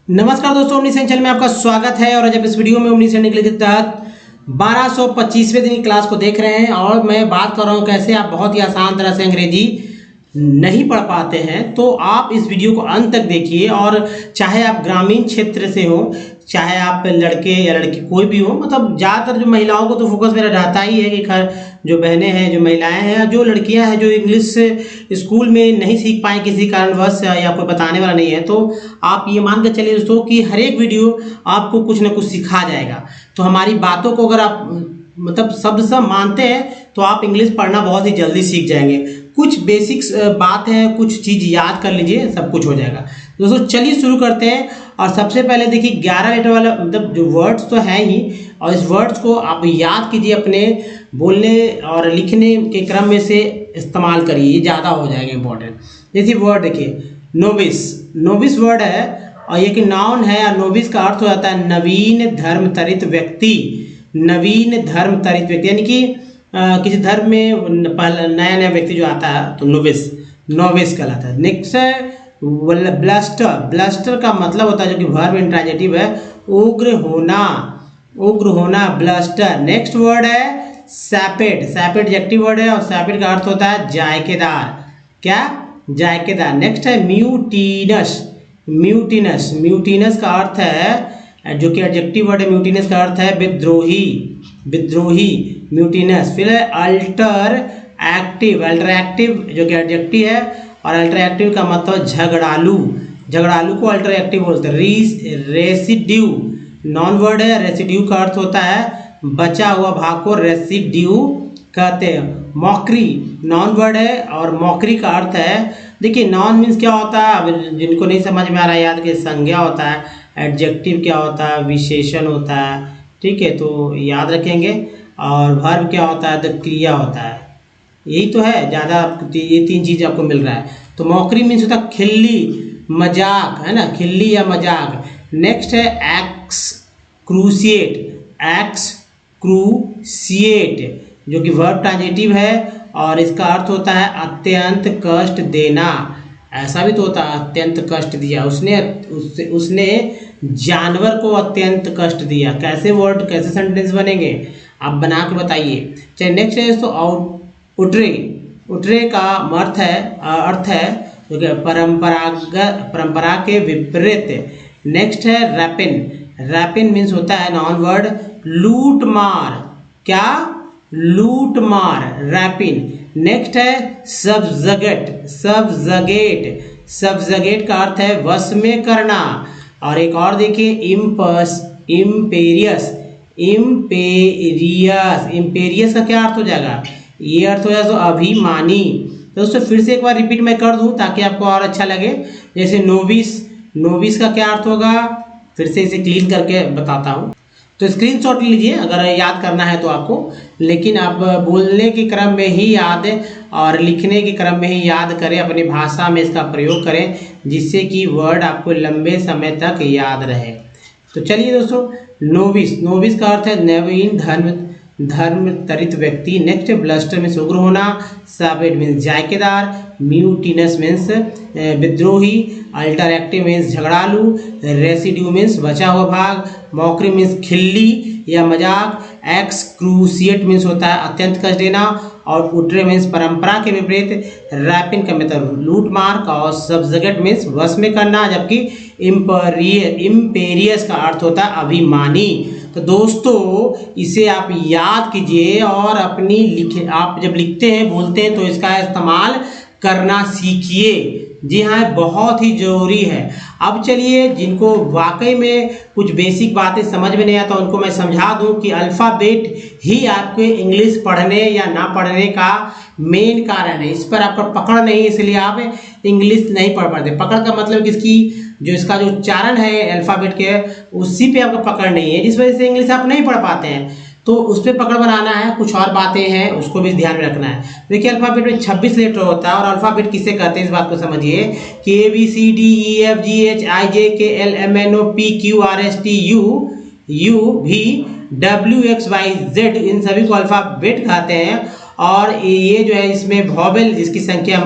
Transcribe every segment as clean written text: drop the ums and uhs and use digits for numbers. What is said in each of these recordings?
नमस्कार दोस्तों, ओमनी सेंचल में आपका स्वागत है। और जब इस वीडियो में ओमनी सेंचल के तहत 1225वें दिन की क्लास को देख रहे हैं और मैं बात कर रहा हूं कैसे आप बहुत ही आसान तरह से अंग्रेजी नहीं पढ़ पाते हैं, तो आप इस वीडियो को अंत तक देखिए। और चाहे आप ग्रामीण क्षेत्र से हो, चाहे आप लड़के या लड़की कोई भी हो, मतलब ज़्यादातर जो महिलाओं को तो फोकस मेरा रहता ही है कि जो बहनें हैं, जो महिलाएं हैं, जो लड़कियां हैं जो इंग्लिश स्कूल में नहीं सीख पाए किसी कारणवश या कोई बताने वाला नहीं है, तो आप ये मान कर चलिए दोस्तों कि हर एक वीडियो आपको कुछ ना कुछ सिखा जाएगा। तो हमारी बातों को अगर आप मतलब शब्द सब मानते हैं तो आप इंग्लिश पढ़ना बहुत ही जल्दी सीख जाएंगे। कुछ बेसिक्स बात है, कुछ चीज़ याद कर लीजिए, सब कुछ हो जाएगा। दोस्तों चलिए शुरू करते हैं। और सबसे पहले देखिए 11 लेटर वाला मतलब जो वर्ड्स तो है ही, और इस वर्ड्स को आप याद कीजिए, अपने बोलने और लिखने के क्रम में से इस्तेमाल करिए, ये ज़्यादा हो जाएगा इंपॉर्टेंट। जैसे वर्ड देखिए नोविस, नोविस वर्ड है और ये कि नाउन है। और नोविस का अर्थ हो जाता है नवीन धर्म तरित व्यक्ति। नवीन धर्म तरित व्यक्ति यानी कि किसी धर्म में नया नया व्यक्ति जो आता है तो नोविस नोविस कहलाता है। नेक्स्ट है ब्लस्टर। ब्लस्टर का मतलब होता है, जो कि वर्ब इंट्रांजिटिव है, उग्र होना, उग्र होना, ब्लस्टर। नेक्स्ट वर्ड है सैपेट। सैपेट एडजेक्टिव वर्ड है और सैपेट का अर्थ होता है जायकेदार। क्या? जायकेदार। नेक्स्ट है म्यूटिनस। म्यूटिनस, म्यूटिनस का अर्थ है, जो कि एडजेक्टिव वर्ड है, म्यूटिनस का अर्थ है विद्रोही, विद्रोही, म्यूटिनस। फिर है अल्टर एक्टिव। अल्टर एक्टिव जो कि एडजेक्टिव है और अल्टर एक्टिव का मतलब झगड़ालू, झगड़ालू को अल्टर एक्टिव बोलते हैं। रेसिड्यू नॉन वर्ड है। रेसिड्यू का अर्थ होता है बचा हुआ भाग को रेसिड्यू कहते हैं। मॉकरी नॉन वर्ड है और मॉकरी का अर्थ है, देखिए नॉन मीन्स क्या होता है, अब जिनको नहीं समझ में आ रहा है याद के संज्ञा होता है, एडजेक्टिव क्या होता है, विशेषण होता है, ठीक है, तो याद रखेंगे। और वर्ब क्या होता है, तो क्रिया होता है। यही तो है, ज़्यादा ये तीन चीज़ आपको मिल रहा है। तो मॉकरी मीन्स होता है खिल्ली, मजाक, है ना, खिल्ली या मजाक। नेक्स्ट है एक्सक्रूशिएट। एक्सक्रूशिएट जो कि वर्ब ट्रांजिटिव है और इसका अर्थ होता है अत्यंत कष्ट देना। ऐसा भी तो होता है अत्यंत कष्ट दिया, उसने जानवर को अत्यंत कष्ट दिया। कैसे वर्ड, कैसे सेंटेंस बनेंगे, आप बना के बताइए। चलिए नेक्स्ट है तो उटरे। उटरे का अर्थ है जो कि परंपरा के विपरीत। नेक्स्ट है रैपिन। रैपिन मीन्स होता है नॉन वर्ड लूट मार। क्या? लूट मार, रैपिन। नेक्स्ट है सबजगेट। सबजगेट, सबजगेट का अर्थ है वश में करना। और एक और देखिए इम्पेरियस। इम्पेरियस, इम्पेरियस का क्या अर्थ हो जाएगा, ये अर्थ हो जाएगा तो अभिमानी। तो दोस्तों फिर से एक बार रिपीट मैं कर दूं ताकि आपको और अच्छा लगे। जैसे नोविस, नोविस का क्या अर्थ होगा, फिर से इसे क्लीन करके बताता हूं। तो स्क्रीनशॉट लीजिए अगर याद करना है तो आपको, लेकिन आप बोलने के क्रम में ही याद और लिखने के क्रम में ही याद करें, अपनी भाषा में इसका प्रयोग करें, जिससे कि वर्ड आपको लंबे समय तक याद रहे। तो चलिए दोस्तों, नोविस, नोविस का अर्थ है नवीन धर्म तरित व्यक्ति। नेक्स्ट ब्लस्टर मीन्स उग्र होना, सैपेट मीन्स जायकेदार, म्यूटिनस मीन्स विद्रोही, अल्टर एक्टिव मीन्स झगड़ालू, रेसिड्यू मीन्स बचा हुआ भाग, मॉकरी मीन्स खिल्ली या मजाक, एक्सक्रूशिएट मीन्स होता है अत्यंत कष्ट देना, और उटरे मीन्स परंपरा के विपरीत, रैपिन का मतलब लूट मार, और सबजगेट मीन्स वश में करना, जबकि इम्पेरियस का अर्थ होता है अभिमानी। तो दोस्तों इसे आप याद कीजिए और आप जब लिखते हैं, बोलते हैं, तो इसका इस्तेमाल करना सीखिए। जी हाँ, बहुत ही जरूरी है। अब चलिए, जिनको वाकई में कुछ बेसिक बातें समझ में नहीं आता उनको मैं समझा दूं कि अल्फ़ाबेट ही आपके इंग्लिश पढ़ने या ना पढ़ने का मेन कारण है। इस पर आपका पकड़ नहीं, इसलिए आप इंग्लिश नहीं पढ़ पाते। पकड़ का मतलब किसकी, जो इसका जो उच्चारण है अल्फ़ाबेट के, उसी पे आपका पकड़ नहीं है, जिस वजह से इंग्लिश आप नहीं पढ़ पाते हैं। तो उस पर पकड़ बनाना है। कुछ और बातें हैं उसको भी ध्यान में रखना है। देखिए अल्फ़ाबेट में 26 लेटर होता है और अल्फ़ाबेट किसे कहते हैं इस बात को समझिए कि ABCDEFGHIJKLMNOPQRSTUV इन सभी को अल्फ़ाबेट कहते हैं। और ये जो है इसमें वॉवेल जिसकी संख्या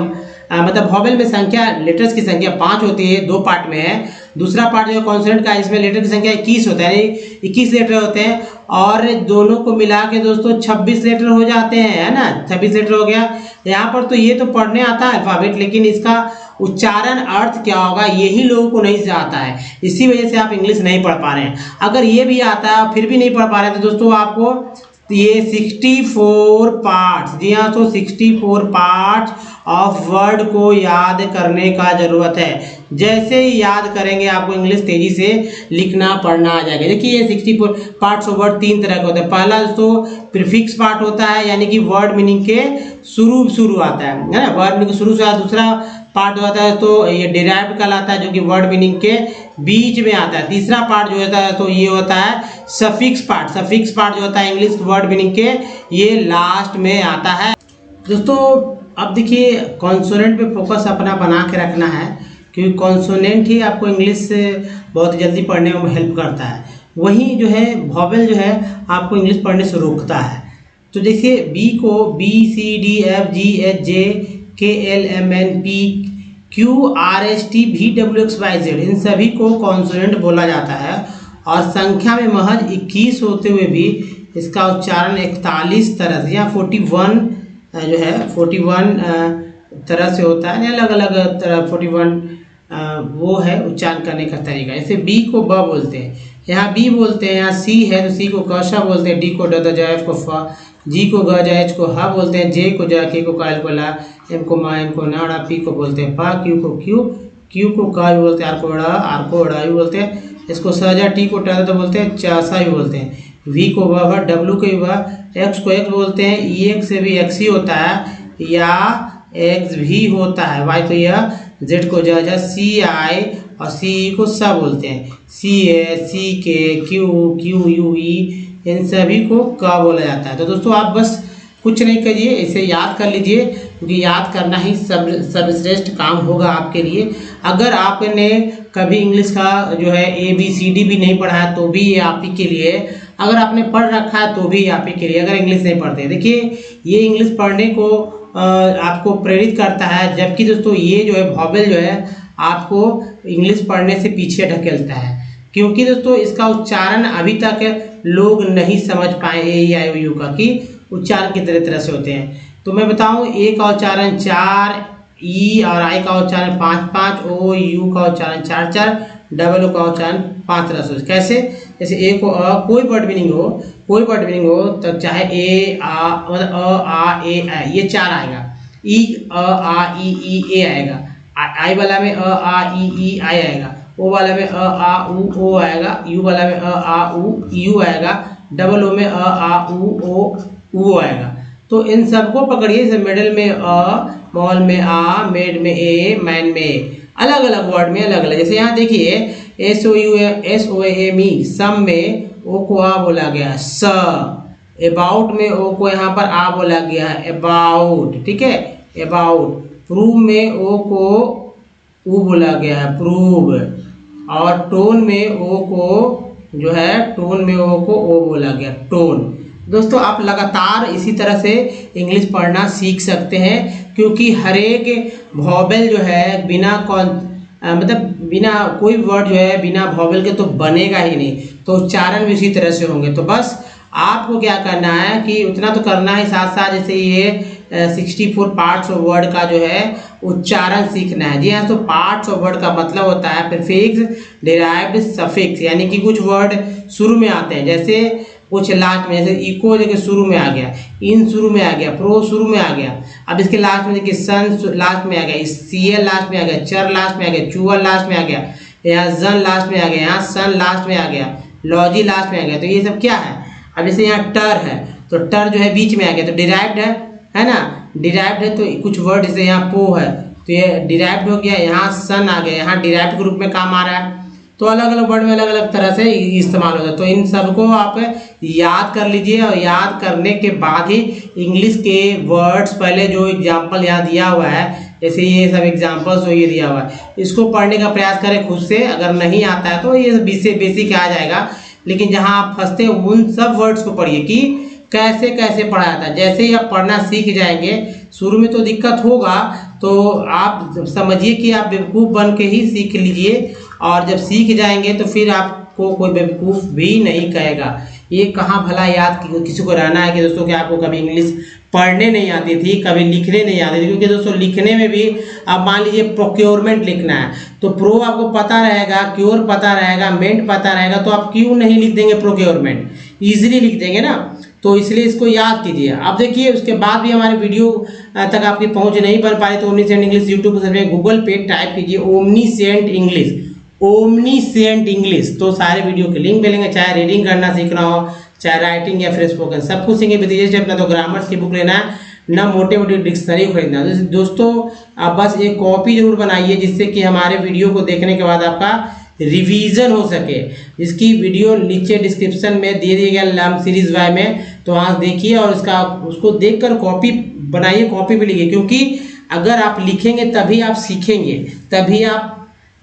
मतलब वॉवेल में संख्या लेटर्स की संख्या 5 होती है, 2 पार्ट में है। दूसरा पार्ट जो है कॉन्सोनेंट का, इसमें लेटर की संख्या 21 होता है, 21 लेटर होते हैं और दोनों को मिला के दोस्तों 26 लेटर हो जाते हैं, है ना। 26 लेटर हो गया। यहाँ पर तो ये तो पढ़ने आता है अल्फाबेट, लेकिन इसका उच्चारण अर्थ क्या होगा यही लोगों को नहीं आता है, इसी वजह से आप इंग्लिश नहीं पढ़ पा रहे हैं। अगर ये भी आता है फिर भी नहीं पढ़ पा रहे हैं तो दोस्तों आपको ये 64 पार्ट्स, जी हाँ, तो 64 पार्ट्स ऑफ वर्ड को याद करने का जरूरत है। जैसे ही याद करेंगे आपको इंग्लिश तेजी से लिखना पढ़ना आ जाएगा। देखिए ये 64 पार्ट्स ऑफ वर्ड 3 तरह के होते हैं। पहला दोस्तों प्रीफिक्स पार्ट होता है, यानी कि वर्ड मीनिंग के शुरू आता है ना, वर्ड मीनिंग के शुरू से आता है। दूसरा पार्ट होता है तो ये डिराइव्ड कहलाता है, जो कि वर्ड मीनिंग के बीच में आता है। तीसरा पार्ट जो होता है तो ये होता है सफिक्स पार्ट। सफिक्स पार्ट जो होता है इंग्लिश वर्ड मीनिंग के, ये लास्ट में आता है। दोस्तों अब देखिए कॉन्सोनेंट पे फोकस अपना बना के रखना है, क्योंकि कॉन्सोनेंट ही आपको इंग्लिश से बहुत जल्दी पढ़ने में हेल्प करता है। वहीं जो है वॉवेल जो है आपको इंग्लिश पढ़ने से रोकता है। तो देखिए बी को BCDFGHJ KLMNP QRST VWXYZ इन सभी को कॉन्सोनेंट बोला जाता है और संख्या में महज 21 होते हुए भी इसका उच्चारण 41 तरह से या 41 जो है 41 तरह से होता है, अलग अलग तरह 41 वो है उच्चारण करने का तरीका। जैसे बी को ब बोलते हैं, यहाँ बी बोलते हैं, यहाँ सी है तो सी को क श बोलते हैं, डी को ड ज एफ को फ, जी को ग ज एच को ह बोलते हैं, जे को ज के को क को ला, एम को मा एन को न, पी को बोलते हैं पा, क्यू को क्यू, क्यू को क भी बोलते हैं, आर को ड़, आर को ड़ भी बोलते हैं, इसको सहजा, टी को ट तो बोलते हैं, चासा भी बोलते हैं, वी को व, डब्ल्यू को व, एक्स को एक्स बोलते हैं, ई एक्स से भी एक्स ही होता है या एक्स भी होता है, वाई तो यह, जेड को ज, सी आई और सी को स बोलते हैं, सी ए, सी के, क्यू, क्यू यू ई, इन सभी को क बोला जाता है। तो दोस्तों आप बस कुछ नहीं करिए, इसे याद कर लीजिए, क्योंकि याद करना ही सर्वश्रेष्ठ काम होगा आपके लिए। अगर आपने कभी इंग्लिश का जो है ABCD भी नहीं पढ़ा है तो भी ये आप ही के लिए, अगर आपने पढ़ रखा है तो भी आप ही के लिए, अगर इंग्लिश नहीं पढ़ते। देखिए ये इंग्लिश पढ़ने को आपको प्रेरित करता है, जबकि दोस्तों ये जो है वॉवेल जो है आपको इंग्लिश पढ़ने से पीछे ढकेलता है, क्योंकि दोस्तों इसका उच्चारण अभी तक लोग नहीं समझ पाए A-E-I-O-U का कि उच्चारण कितने तरह से होते हैं। तो मैं बताऊं ए का उच्चारण 4, ई और आई का उच्चारण 5-5, ओ यू का उच्चारण 4-4, डबल ओ का उच्चारण 5 तरह से। कैसे? जैसे ए को कोई वर्ड मीनिंग हो तो चाहे ए आ मतलब आ ए ये 4 आएगा, ई आ ई ए आएगा, आई वाला में आ ई आई आएगा, ओ वाला में आ उ ओ आएगा, यू वाला में आ उ यू आएगा, डबल ओ में आ उ आएगा। तो इन सबको पकड़िए, जैसे मिडिल में मॉल में आ, मेड में ए, मैन में ए, अलग अलग वर्ड में अलग अलग। जैसे यहाँ देखिए SOUME सम में ओ को आ बोला गया स, अबाउट में ओ को यहाँ पर आ बोला गया है अबाउट, ठीक है, अबाउट। प्रूव में ओ को उ बोला गया है प्रूव, और टोन में ओ को जो है टोन में ओ को ओ बोला गया टोन। दोस्तों आप लगातार इसी तरह से इंग्लिश पढ़ना सीख सकते हैं, क्योंकि हर एक वॉवेल जो है बिना कोई वर्ड जो है बिना वॉवेल के तो बनेगा ही नहीं, तो उच्चारण भी उसी तरह से होंगे। तो बस आपको क्या करना है कि उतना तो करना है, साथ साथ जैसे ये 64 पार्ट्स ऑफ वर्ड का जो है उच्चारण सीखना है। जी हाँ, तो पार्ट्स ऑफ वर्ड का मतलब होता है प्रीफिक्स, डिराइव्ड, सफिक्स, यानी कि कुछ वर्ड शुरू में आते हैं, जैसे कुछ लास्ट में, जैसे इको देखिए शुरू में आ गया, इन शुरू में आ गया, प्रो शुरू में आ गया, अब इसके लास्ट में देखिए सन लास्ट में आ गया, सीएल लास्ट में आ गया, चर लास्ट में आ गया, चूअल लास्ट में आ गया, यहाँ जन लास्ट में आ गया, यहाँ सन लास्ट में आ गया, लॉजी लास्ट में आ गया। तो ये सब क्या है? अब जैसे यहाँ टर है तो टर जो है बीच में आ गया, तो डिराइव्ड है ना, डिराइव्ड है। तो कुछ वर्ड जैसे यहाँ पो है तो ये डिराइव्ड हो गया, यहाँ सन आ गया, यहाँ डिराइव्ड ग्रुप में काम आ रहा है। तो अलग अलग वर्ड में अलग अलग तरह से इस्तेमाल होता है। तो इन सबको आप याद कर लीजिए, और याद करने के बाद ही इंग्लिश के वर्ड्स, पहले जो एग्जाम्पल यहाँ दिया हुआ है, जैसे ये सब एग्जाम्पल्स जो ये दिया हुआ है, इसको पढ़ने का प्रयास करें खुद से। अगर नहीं आता है तो ये बेसिक आ जाएगा, लेकिन जहाँ आप फंसते हैं उन सब वर्ड्स को पढ़िए कि कैसे कैसे पढ़ा जाता है। जैसे ही आप पढ़ना सीख जाएंगे, शुरू में तो दिक्कत होगा, तो आप समझिए कि आप बेवकूफ़ बन के ही सीख लीजिए, और जब सीख जाएंगे तो फिर आपको कोई बेवकूफ़ भी नहीं कहेगा। ये कहाँ भला याद किसी को रहना है कि दोस्तों कि आपको कभी इंग्लिश पढ़ने नहीं आती थी, कभी लिखने नहीं आती थी। क्योंकि दोस्तों लिखने में भी अब मान लीजिए प्रोक्योरमेंट लिखना है तो प्रो आपको पता रहेगा, क्योर पता रहेगा, मेंट पता रहेगा, तो आप क्यों नहीं लिख देंगे प्रोक्योरमेंट, ईजिली लिख देंगे ना। तो इसलिए इसको याद कीजिए। अब देखिए उसके बाद भी हमारे वीडियो तक आपकी पहुंच नहीं बन पा रही तो ओमनीसेंट इंग्लिश यूट्यूब पर सर्च गूगल पे टाइप कीजिए ओमनीसेंट इंग्लिश, ओमनीसेंट इंग्लिश, तो सारे वीडियो के लिंक मिलेंगे। चाहे रीडिंग करना सीखना हो, चाहे राइटिंग या फिर स्पोकन, सब कुछ सीखेंगे। विदेश अपना तो ग्रामर्स की बुक लेना है ना, मोटे मोटे डिक्शनरी खरीदना है। दोस्तों आप बस एक कॉपी जरूर बनाइए जिससे कि हमारे वीडियो को देखने के बाद आपका रिवीजन हो सके। इसकी वीडियो नीचे डिस्क्रिप्शन में दे दिया गया लर्न सीरीज वाई में, तो वहाँ देखिए और उसको देखकर कॉपी बनाइए, कॉपी भी लिखिए। क्योंकि अगर आप लिखेंगे तभी आप सीखेंगे, तभी आप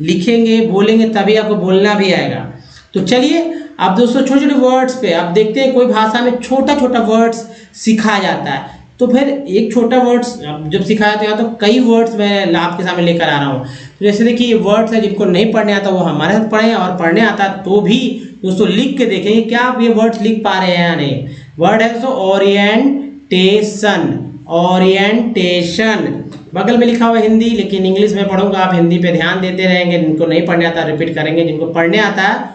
लिखेंगे बोलेंगे तभी आपको बोलना भी आएगा। तो चलिए अब दोस्तों छोटे छोटे वर्ड्स पे आप देखते हैं कोई भाषा में छोटा छोटा वर्ड्स सिखाया जाता है, तो फिर एक छोटा वर्ड्स जब सिखाया जाता है तो कई वर्ड्स मैं आपके सामने लेकर आ रहा हूँ। तो जैसे देखिए ये वर्ड्स है जिनको नहीं पढ़ने आता वो हमारे साथ पढ़ें, और पढ़ने आता तो भी दोस्तों लिख के देखेंगे क्या आप ये वर्ड्स लिख पा रहे हैं या नहीं। वर्ड है दोस्तों ओरिएंटेशन, ओरिएंटेशन बगल में लिखा हुआ हिंदी, लेकिन इंग्लिश में पढ़ूंगा, आप हिंदी पे ध्यान देते रहेंगे। जिनको नहीं पढ़ने आता रिपीट करेंगे, जिनको पढ़ने आता है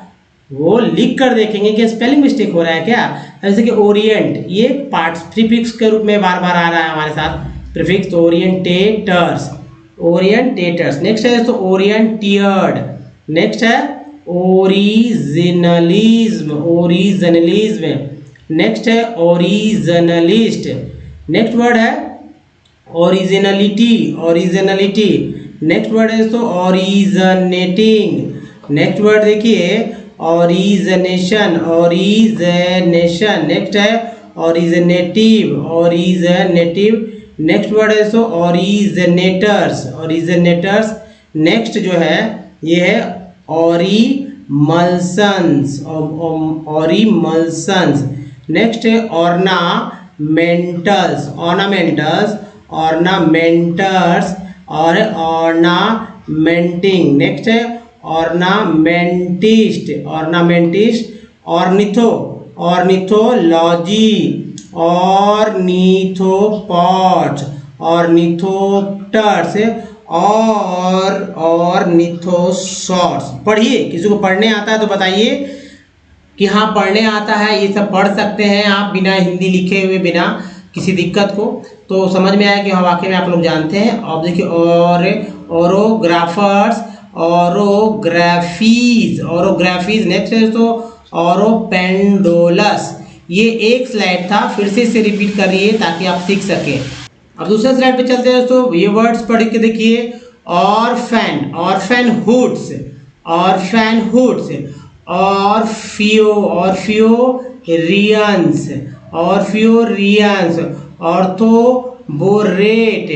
वो लिख कर देखेंगे कि स्पेलिंग मिस्टेक हो रहा है क्या। जैसे कि ओरिएंट ये पार्ट प्रीफिक्स के रूप में बार बार आ रहा है हमारे साथ प्रीफिक्स, तो ओरिएंटेटर्स, ओरिएंटेटर्स। नेक्स्ट है दोस्तों ओरिएंटियर्ड, नेक्स्ट है ओरिजिनलिज्म, ओरिजिनलिज्म, नेक्स्ट है ओरिजिनलिस्ट, नेक्स्ट वर्ड है ओरिजिनलिटी, ओरिजिनलिटी, नेक्स्ट वर्ड है दोस्तों ओरिजिनेटिंग, नेक्स्ट वर्ड देखिए ओरिजिनेशन, ओरिजिनेशन, नेक्स्ट है ओरिजिनेटिव, ओरिजिनेटिव, नेक्स्ट वर्ड है दोस्तों ओरिजिनेटर्स, ओरिजिनेटर्स, नेक्स्ट जो है ये है ओरिमल्सन्स, ओरिमल्सन्स, नेक्स्ट है ऑर्नामेंटल्स, ऑर्नामेंटल्स, ऑर्नामेंटर्स और ऑर्नामेंटिंग, नेक्स्ट है ऑर्नामेंटिस्ट, ऑर्नामेंटिस्ट, ऑर्निथो, ऑर्निथोलॉजी, ऑर्निथोपॉड, ऑर्निथोप्टर्स और ऑर्निथोसॉर्स। पढ़िए, किसी को पढ़ने आता है तो बताइए कि हाँ पढ़ने आता है, ये सब पढ़ सकते हैं आप बिना हिंदी लिखे हुए, बिना किसी दिक्कत को। तो समझ में आया कि हाँ वाकई में आप लोग जानते हैं। अब देखिए ओरोग्राफर्स, ओरोग्राफीज, ओरोग्राफीज, नेक्स्ट है तो ओरोपेंडोलस। ये एक स्लाइड था, फिर से इसे रिपीट करिए ताकि आप सीख सकें। अब दूसरे स्लाइड पे चलते हैं दोस्तों, ये वर्ड्स पढ़ के देखिए। ऑरफैन, ऑरफैनहुड्स, ऑरफैनहुड्स, ऑरफियो, ऑरफियोरियंस, ऑरफियोरियंस, ऑर्थोबोरेट,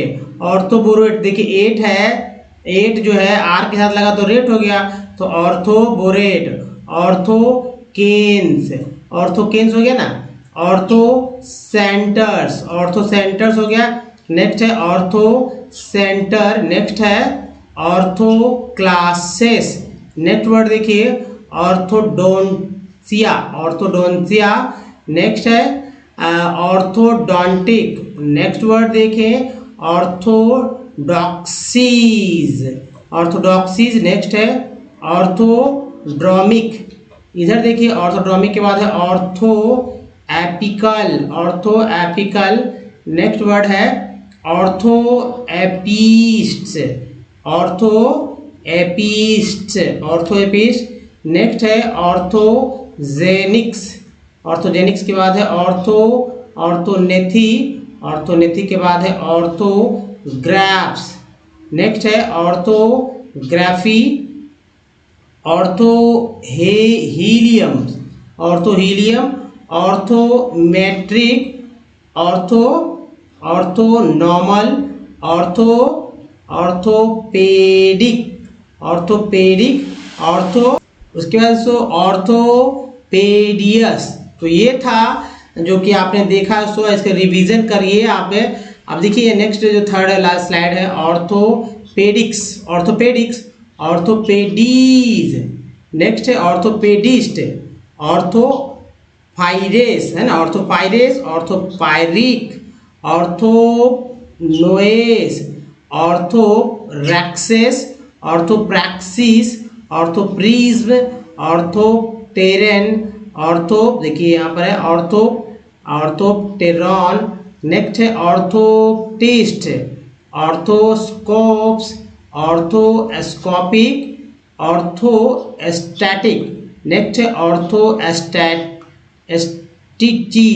ऑर्थोबोरेट देखिए एट है, एट जो है आर के साथ लगा तो रेट हो गया, तो ऑर्थोबोरेट, ऑर्थोकेन्स, ऑर्थोकेन्स हो गया ना, ऑर्थोसेंटर्स, ऑर्थोसेंटर्स हो गया, नेक्स्ट है ऑर्थोसेंटर, नेक्स्ट है ऑर्थोक्लासेस, नेक्स्ट वर्ड देखिए ऑर्थोडोंसिया, ऑर्थोडोंसिया, नेक्स्ट है ऑर्थोडोंटिक, नेक्स्ट वर्ड देखें ऑर्थोडॉक्सीज, ऑर्थोडॉक्सीज, नेक्स्ट है ऑर्थोड्रोमिक, इधर देखिए ऑर्थोड्रोमिक के बाद है ortho apical, ortho apical, next word है ऑर्थो एपिस्ट्स, ऑर्थो एपिस्ट्स, ऑर्थो एपिस्ट, नेक्स्ट है ऑर्थोजेनिक्स, ऑर्थोजेनिक्स के बाद है ऑर्थो ऑर्थोनेथी, ऑर्थोनेथी के बाद है ऑर्थोग्राफ्स, नेक्स्ट है ऑर्थोग्राफी, ऑर्थोहीलियम, ऑर्थोहीलियम, ऑर्थोमेट्रिक, ऑर्थोनॉर्मल, ऑर्थोपेडिक, ऑर्थोपेडिक, उसके बाद ऑर्थोपेडियस। तो ये था जो कि आपने देखा, सो इसका रिवीजन करिए आप। अब देखिए नेक्स्ट जो थर्ड लास्ट स्लाइड है ऑर्थोपेडिक्स, ऑर्थोपेडिक्स, ऑर्थोपेडीज, नेक्स्ट है ऑर्थोपेडिस्ट, ऑर्थोफाइरेस है ना, ऑर्थोफाइरेस, ऑर्थोपायरिक, ऑर्थोनोएस, ऑर्थोरैक्सेस, ऑर्थोप्रैक्सिस, ऑर्थोप्रिज्म, ऑर्थोटेरन, देखिए यहाँ पर है ऑर्थोप्टेरॉन, नेक्स्ट है ऑर्थोप्टिस्ट, ऑर्थोस्कोप्स, ऑर्थोस्कोपिक, ऑर्थोस्टैटिक, नेक्स्ट है ऑर्थोस्टैटिची,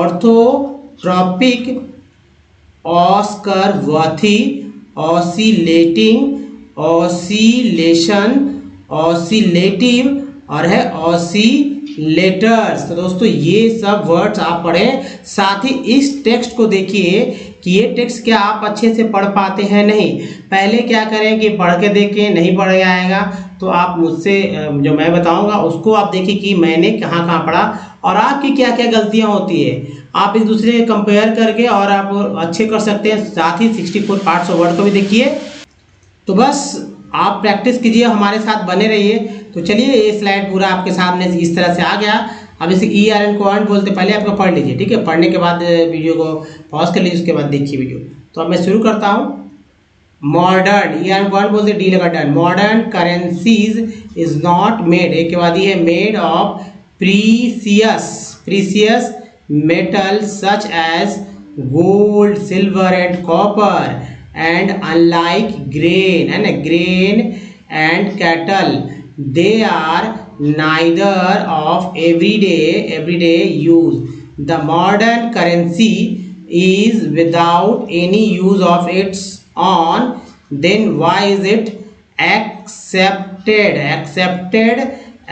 ऑर्थोट्रॉपिक, ऑस्करवर्थी, ऑसिलेटिंग, ऑसिलेशन, ऑसिलेटिव और है ऑसिलेटर्स। तो दोस्तों ये सब वर्ड्स आप पढ़ें, साथ ही इस टेक्स्ट को देखिए कि ये टेक्स्ट क्या आप अच्छे से पढ़ पाते हैं नहीं। पहले क्या करें कि पढ़ के देखें, नहीं पढ़ आएगा तो आप मुझसे जो मैं बताऊंगा उसको आप देखिए कि मैंने कहाँ कहाँ पढ़ा और आपकी क्या क्या गलतियाँ होती है, आप एक दूसरे के कंपेयर करके और आप अच्छे कर सकते हैं। साथ ही 64 पार्ट्स ऑफ वर्ड को भी देखिए। तो बस आप प्रैक्टिस कीजिए, हमारे साथ बने रहिए। तो चलिए ये स्लाइड पूरा आपके सामने इस तरह से आ गया। अब इसे ERN को अर्न बोलते, पहले आपको पढ़ लीजिए, ठीक है। पढ़ने के बाद वीडियो को पॉज कर लीजिए, उसके बाद देखिए वीडियो। तो अब मैं शुरू करता हूँ। मॉडर्न, ERN को अर्न बोलते, डी लगा डन। Modern currencies is not made, एक के बाद ये है made of precious metal such as gold, silver and copper, and unlike grain and cattle, they are neither of everyday use. The modern currency is without any use of its own. Then why is it accepted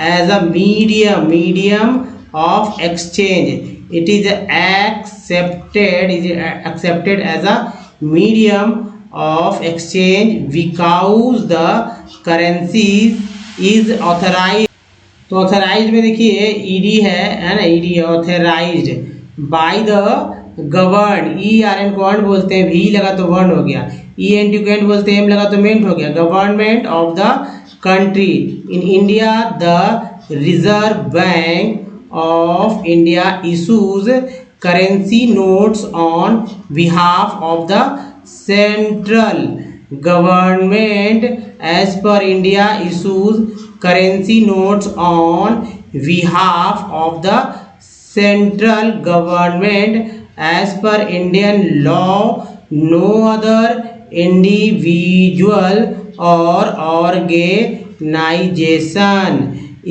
as a medium of exchange? It is accepted as a medium of exchange because the currency is authorized। तो authorised में देखिए ED है ना, ED authorised by the govern, ERN को earn बोलते हैं, we लगा तो वर्ण हो गया, ENT को एंड बोलते हैं, एम लगा तो मेंट हो गया, government of the country. In India the reserve bank of India issues currency notes on behalf of the central government. As per India issues currency notes on behalf of the central government. As per Indian law, no other individual or organization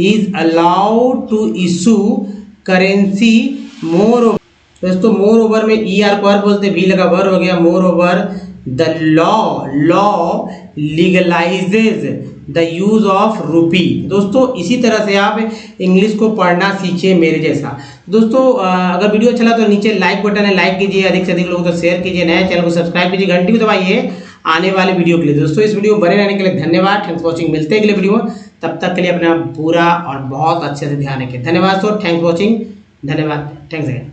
is allowed to issue currency. Moreover, दोस्तों more over में ER को बोलते, भी लगा वर हो गया, moreover the law legalizes the use of rupee. दोस्तों इसी तरह से आप इंग्लिश को पढ़ना सीखिए मेरे जैसा। दोस्तों अगर वीडियो अच्छा लगा तो नीचे लाइक बटन है, लाइक कीजिए, अधिक से अधिक लोगों को शेयर कीजिए, नए चैनल को सब्सक्राइब कीजिए, घंटी को दबाइए आने वाले वीडियो के लिए। दोस्तों इस वीडियो में बने रहने के लिए धन्यवाद, थैंक्स फॉर वॉचिंग। मिलते हैं अगले वीडियो में, तब तक के लिए अपना पूरा और बहुत अच्छे से ध्यान रखें। धन्यवाद सो, थैंक्स फॉर वॉचिंग, धन्यवाद, थैंक्स अगेन।